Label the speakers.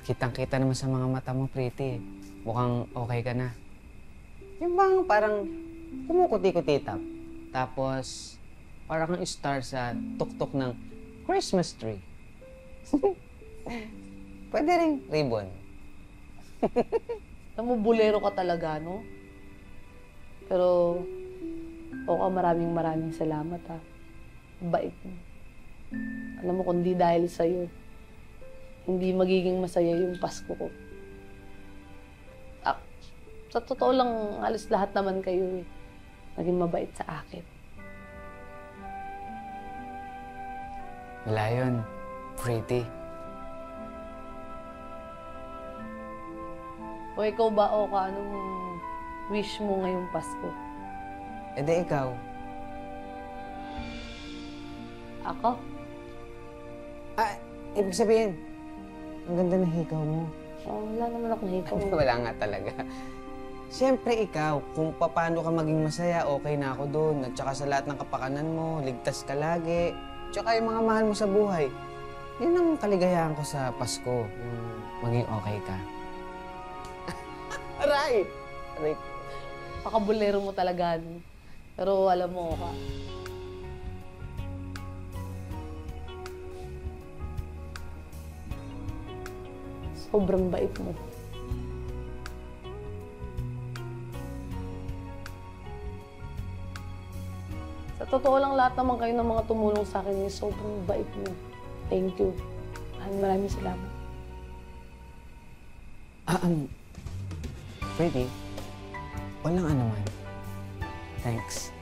Speaker 1: kitang-kita naman sa mga mata mo, Pretty. Mukhang okay ka na. Yung bang parang kumukuti-kutitap. Tapos, parang kang star sa tuktok ng Christmas tree. Pwede ring ribbon.
Speaker 2: Alam mo, bolero ka talaga, no? Pero, oo, maraming salamat, ha. Bait mo. Alam mo, kundi dahil sa'yo, hindi magiging masaya yung Pasko ko. Sa totoo lang, halos lahat naman kayo, naging mabait sa akin.
Speaker 1: Wala yun, Pretty.
Speaker 2: O ikaw ba, Oka, anong wish mo ngayong Pasko?
Speaker 1: E di ikaw.
Speaker 2: Ako?
Speaker 1: Ibig sabihin, ang ganda ng hikaw mo.
Speaker 2: Oh, wala naman ako hikaw.
Speaker 1: Wala nga talaga. Siyempre ikaw, kung paano ka maging masaya, okay na ako doon. At saka sa lahat ng kapakanan mo, ligtas ka lagi. Tsaka yung mga mahal mo sa buhay. Yun ang kaligayahan ko sa Pasko, yung maging okay ka. Aray! Aray.
Speaker 2: Pakabulero mo talaga, no? Pero alam mo, Oka, sobrang bait mo. Sa totoo lang, lahat naman kayo ng mga tumulong sa akin, sobrang bait mo. Thank you. Maraming salamat.
Speaker 1: Pretty, walang anuman. Thanks.